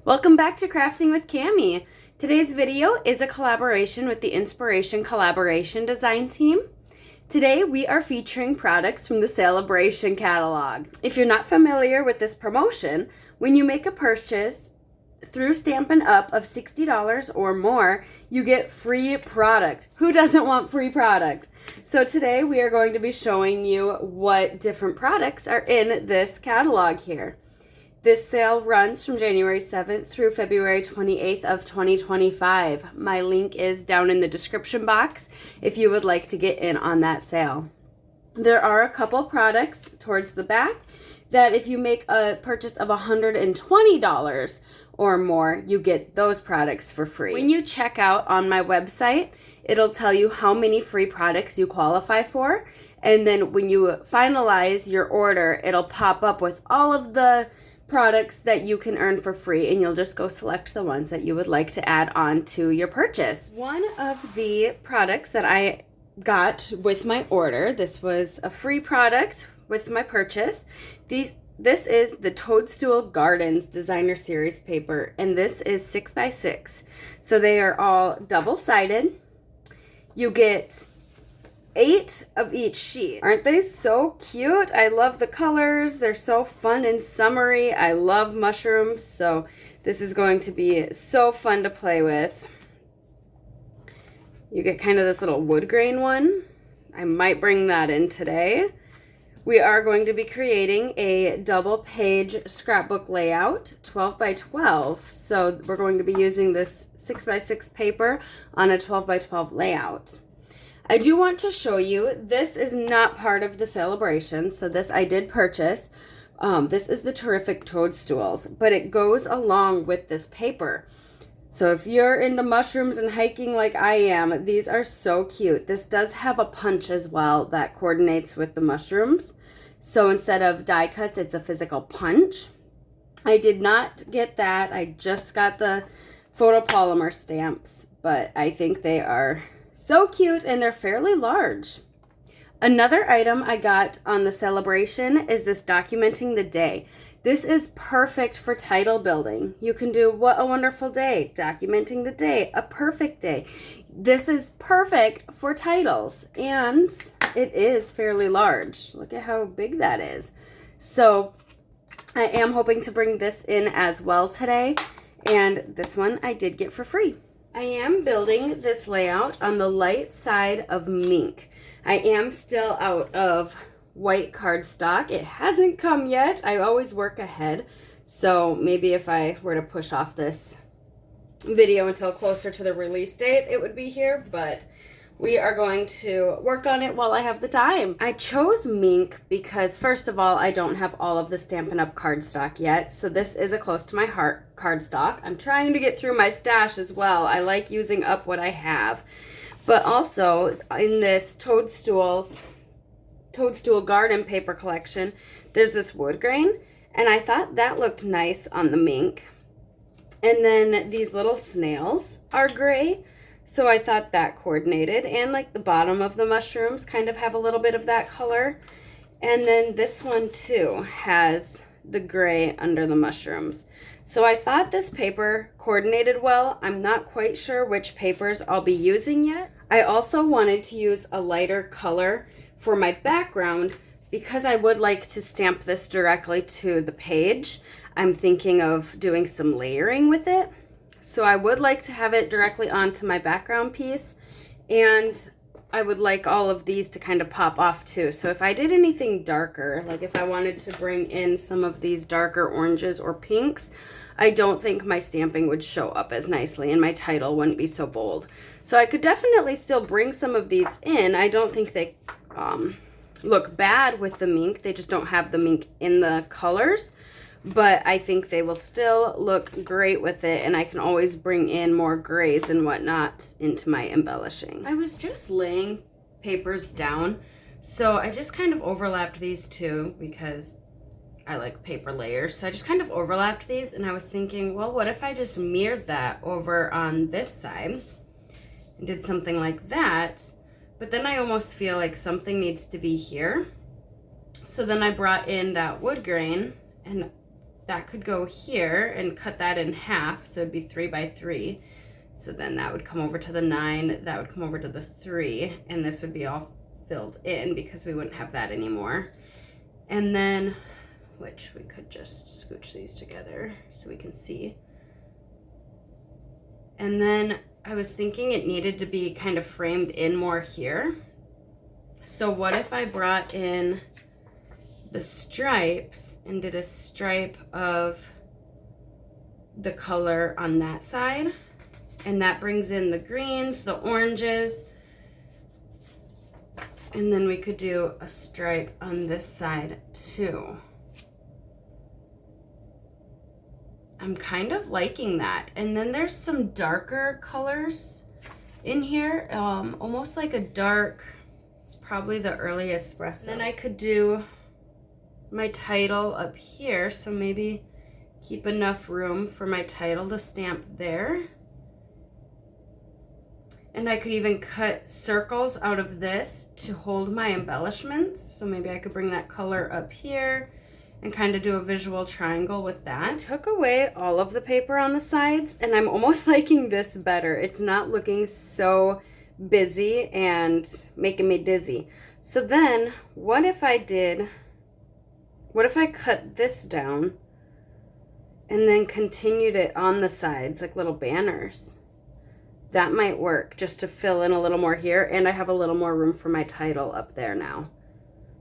Welcome back to Crafting with Cami. Today's video is a collaboration with the Inspiration Collaboration Design Team. Today we are featuring products from the Celebration catalog. If you're not familiar with this promotion, when you make a purchase through Stampin'Up of $60 or more, you get free product. Who doesn't want free product? So today we are going to be showing you what different products are in this catalog here. This sale runs from January 7th through February 28th of 2025. My link is down in the description box if you would like to get in on that sale. There are a couple products towards the back that if you make a purchase of $120 or more, you get those products for free. When you check out on my website, it'll tell you how many free products you qualify for. And then when you finalize your order, it'll pop up with all of the products that you can earn for free, and you'll just go select the ones that you would like to add on to your purchase. One of the products that I got with my order, this was a free product with my purchase. This is the Toadstool Gardens Designer Series paper, and this is 6x6. So they are all double-sided. You get 8 of each sheet. Aren't they so cute? I love the colors. They're so fun and summery. I love mushrooms, so this is going to be so fun to play with. You get kind of this little wood grain one. I might bring that in today. We are going to be creating a double page scrapbook layout, 12 by 12. So we're going to be using this 6x6 paper on a 12 by 12 layout. I do want to show you, this is not part of the celebration, so this I did purchase. This is the Terrific Toadstools, but it goes along with this paper. So if you're into mushrooms and hiking like I am, these are so cute. This does have a punch as well that coordinates with the mushrooms. So instead of die cuts, it's a physical punch. I did not get that. I just got the photopolymer stamps, but I think they are so cute, and they're fairly large. Another item I got on the celebration is this Documenting the Day. This is perfect for title building. You can do what a wonderful day, documenting the day, a perfect day. This is perfect for titles, and it is fairly large. Look at how big that is. So I am hoping to bring this in as well today, and this one I did get for free. I am building this layout on the light side of mink. I am still out of white cardstock. It hasn't come yet. I always work ahead. So maybe if I were to push off this video until closer to the release date, it would be here. But we are going to work on it while I have the time. I chose mink because, first of all, I don't have all of the Stampin' Up! Cardstock yet, so this is a close to my heart cardstock. I'm trying to get through my stash as well. I like using up what I have. But also, in this Toadstool Garden paper collection, there's this wood grain, and I thought that looked nice on the mink. And then these little snails are gray. So I thought that coordinated, and like the bottom of the mushrooms kind of have a little bit of that color. And then this one too has the gray under the mushrooms. So I thought this paper coordinated well. I'm not quite sure which papers I'll be using yet. I also wanted to use a lighter color for my background because I would like to stamp this directly to the page. I'm thinking of doing some layering with it. So I would like to have it directly onto my background piece, and I would like all of these to kind of pop off too. So if I did anything darker, like if I wanted to bring in some of these darker oranges or pinks, I don't think my stamping would show up as nicely and my title wouldn't be so bold. So I could definitely still bring some of these in. I don't think they look bad with the mink. They just don't have the mink in the colors. But I think they will still look great with it, and I can always bring in more grays and whatnot into my embellishing. I was just laying papers down, so I just kind of overlapped these two because I like paper layers. So I just kind of overlapped these, and I was thinking, well, what if I just mirrored that over on this side and did something like that? But then I almost feel like something needs to be here. So then I brought in that wood grain and that could go here and cut that in half, so it'd be 3 by 3. So then that would come over to the 9, that would come over to the 3, and this would be all filled in because we wouldn't have that anymore. And then, which we could just scooch these together so we can see. And then I was thinking it needed to be kind of framed in more here. So what if I brought in the stripes and did a stripe of the color on that side, and that brings in the greens, the oranges, and then we could do a stripe on this side too. I'm kind of liking that. And then there's some darker colors in here, almost like a dark, it's probably the early espresso. Then I could do my title up here, so maybe keep enough room for my title to stamp there. And I could even cut circles out of this to hold my embellishments. So maybe I could bring that color up here and kind of do a visual triangle with that. Took away all of the paper on the sides, and I'm almost liking this better. It's not looking so busy and making me dizzy. So then what if I cut this down and then continued it on the sides like little banners? That might work, just to fill in a little more here, and I have a little more room for my title up there now.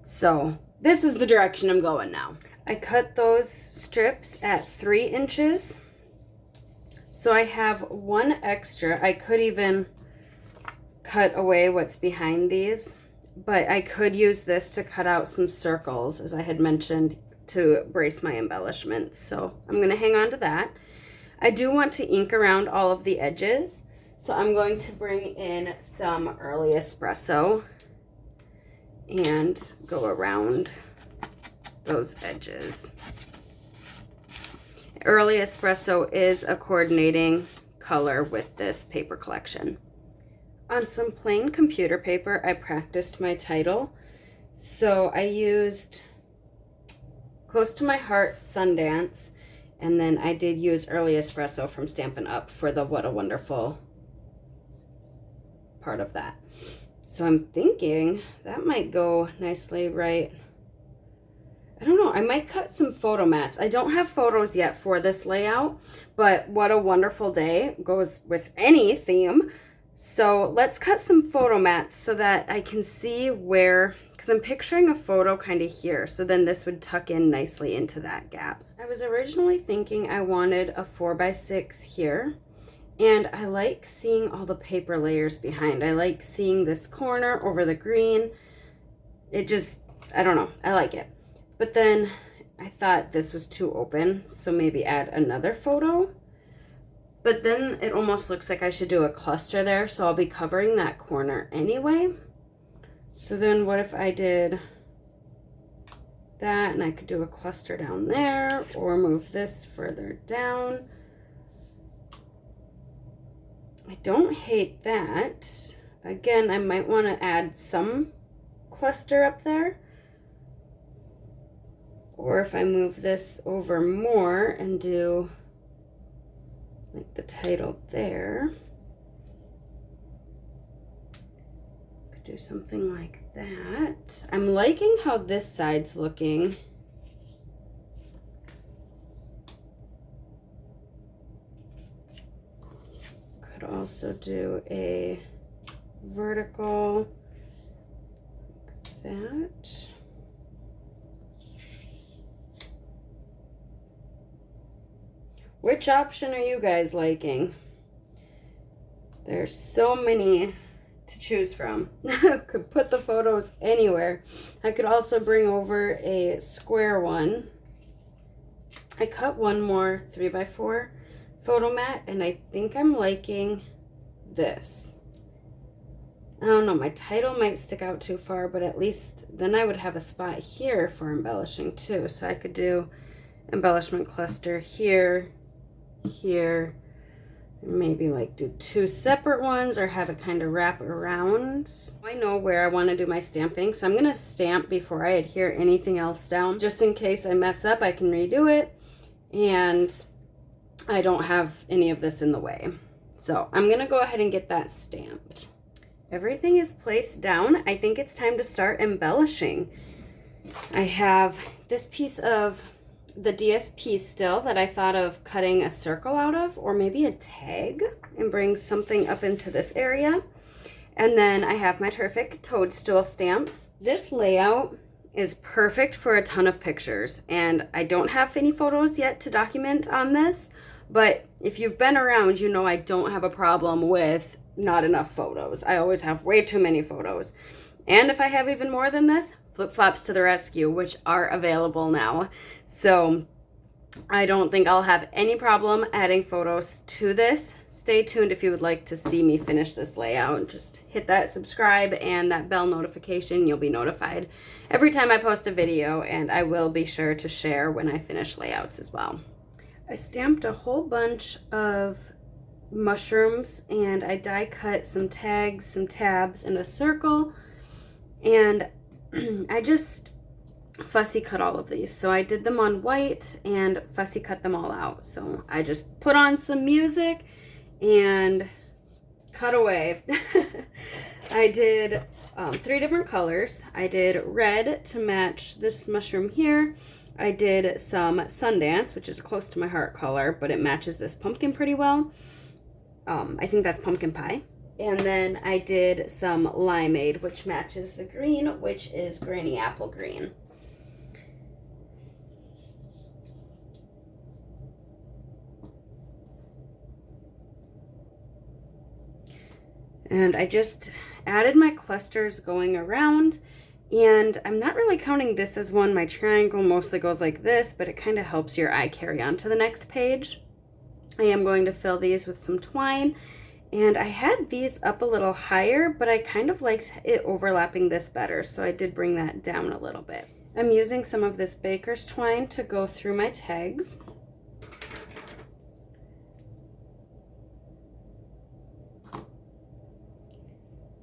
So this is the direction I'm going now. I cut those strips at 3 inches. So I have one extra. I could even cut away what's behind these, but I could use this to cut out some circles, as I had mentioned, to brace my embellishments. So I'm gonna hang on to that. I do want to ink around all of the edges. So I'm going to bring in some early espresso and go around those edges. Early espresso is a coordinating color with this paper collection. On some plain computer paper, I practiced my title. So I used Close to My Heart Sundance, and then I did use Early Espresso from Stampin'Up for the What a Wonderful part of that. So I'm thinking that might go nicely right. I don't know, I might cut some photo mats. I don't have photos yet for this layout, but What a Wonderful Day goes with any theme. So let's cut some photo mats so that I can see where, because I'm picturing a photo kind of here, so then this would tuck in nicely into that gap. I was originally thinking I wanted a 4x6 here. And I like seeing all the paper layers behind. I like seeing this corner over the green. It just, I don't know, I like it. But then I thought this was too open, so maybe add another photo. But then it almost looks like I should do a cluster there, so I'll be covering that corner anyway. So then what if I did that, and I could do a cluster down there, or move this further down. I don't hate that. Again, I might want to add some cluster up there. Or if I move this over more and do like the title there, could do something like that. I'm liking how this side's looking. Also do a vertical like that. Which option are you guys liking? There's so many to choose from. Could put the photos anywhere. I could also bring over a square one. I cut one more 3x4 photo mat, and I think I'm liking this. I don't know, my title might stick out too far, but at least then I would have a spot here for embellishing too. So I could do embellishment cluster here, here, and maybe like do 2 separate ones or have it kind of wrap around. I know where I want to do my stamping, so I'm going to stamp before I adhere anything else down. Just in case I mess up, I can redo it. and I don't have any of this in the way. So I'm gonna go ahead and get that stamped. Everything is placed down. I think it's time to start embellishing. I have this piece of the DSP still that I thought of cutting a circle out of, or maybe a tag, and bring something up into this area. And then I have my terrific Toadstool stamps. This layout is perfect for a ton of pictures, and I don't have any photos yet to document on this, but if you've been around, you know I don't have a problem with not enough photos. I always have way too many photos. And if I have even more than this, flip-flops to the rescue, which are available now. So I don't think I'll have any problem adding photos to this. Stay tuned if you would like to see me finish this layout. Just hit that subscribe and that bell notification. You'll be notified every time I post a video, and I will be sure to share when I finish layouts as well. I stamped a whole bunch of mushrooms, and I die cut some tags, some tabs, and a circle, and I just fussy cut all of these. So I did them on white and fussy cut them all out. So I just put on some music and cut away. I did 3 different colors. I did red to match this mushroom here. I did some Sundance, which is close to my heart color, but it matches this pumpkin pretty well. I think that's pumpkin pie. And then I did some limeade, which matches the green, which is granny apple green. And I just added my clusters going around, and I'm not really counting this as one. My triangle mostly goes like this, but it kind of helps your eye carry on to the next page. I am going to fill these with some twine, and I had these up a little higher, but I kind of liked it overlapping this better, so I did bring that down a little bit. I'm using some of this baker's twine to go through my tags.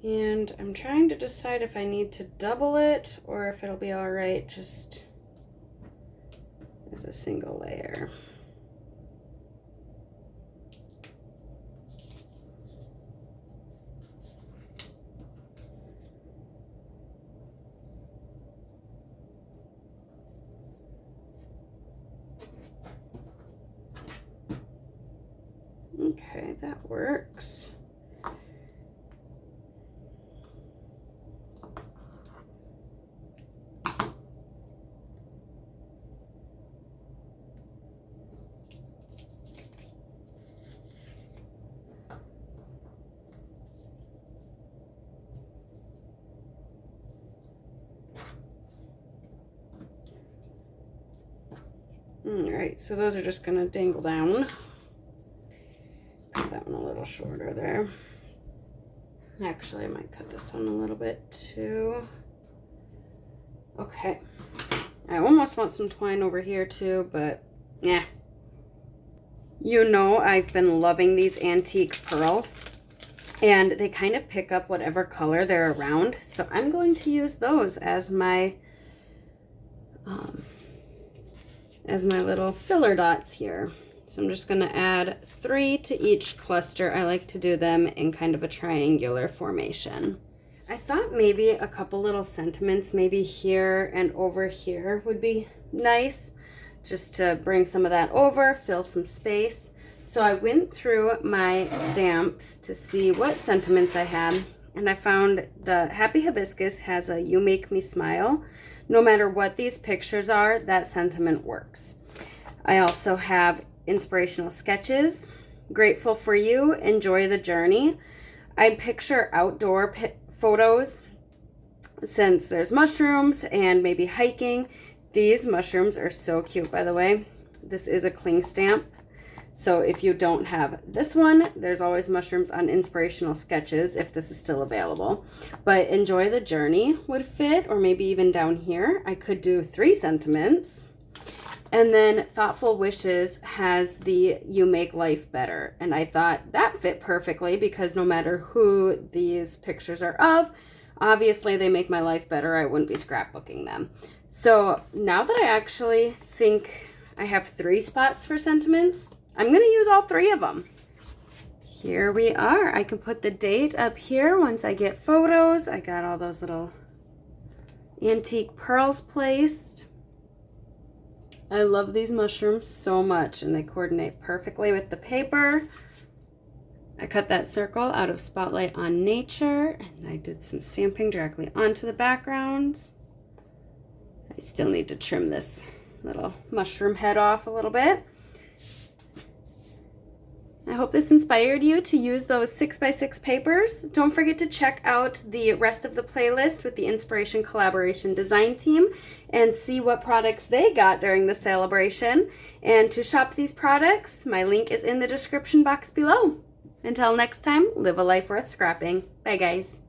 And I'm trying to decide if I need to double it or if it'll be all right just as a single layer. Okay, that works. All right, so those are just gonna dangle down. Cut that one a little shorter there. Actually, I might cut this one a little bit too. Okay, I almost want some twine over here too, but yeah. You know, I've been loving these antique pearls, and they kind of pick up whatever color they're around. So I'm going to use those as my little filler dots here. So I'm just going to add 3 to each cluster. I like to do them in kind of a triangular formation. I thought maybe a couple little sentiments, maybe here and over here would be nice, just to bring some of that over, fill some space. So I went through my stamps to see what sentiments I had, and I found the Happy Hibiscus has a "You Make Me Smile." No matter what these pictures are, that sentiment works. I also have Inspirational Sketches, Grateful for You, Enjoy the Journey. I picture outdoor photos since there's mushrooms and maybe hiking. These mushrooms are so cute, by the way. This is a cling stamp. So if you don't have this one, there's always mushrooms on Inspirational Sketches if this is still available. But Enjoy the Journey would fit, or maybe even down here. I could do 3 sentiments. And then Thoughtful Wishes has the You Make Life Better. And I thought that fit perfectly because no matter who these pictures are of, obviously they make my life better. I wouldn't be scrapbooking them. So now that I actually think I have 3 spots for sentiments. I'm going to use all 3 of them. Here we are. I can put the date up here once I get photos. I got all those little antique pearls placed. I love these mushrooms so much, and they coordinate perfectly with the paper. I cut that circle out of Spotlight on Nature, and I did some stamping directly onto the background. I still need to trim this little mushroom head off a little bit. I hope this inspired you to use those 6x6 papers. Don't forget to check out the rest of the playlist with the Inspiration Collaboration Design Team and see what products they got during the celebration. And to shop these products, my link is in the description box below. Until next time, live a life worth scrapping. Bye, guys.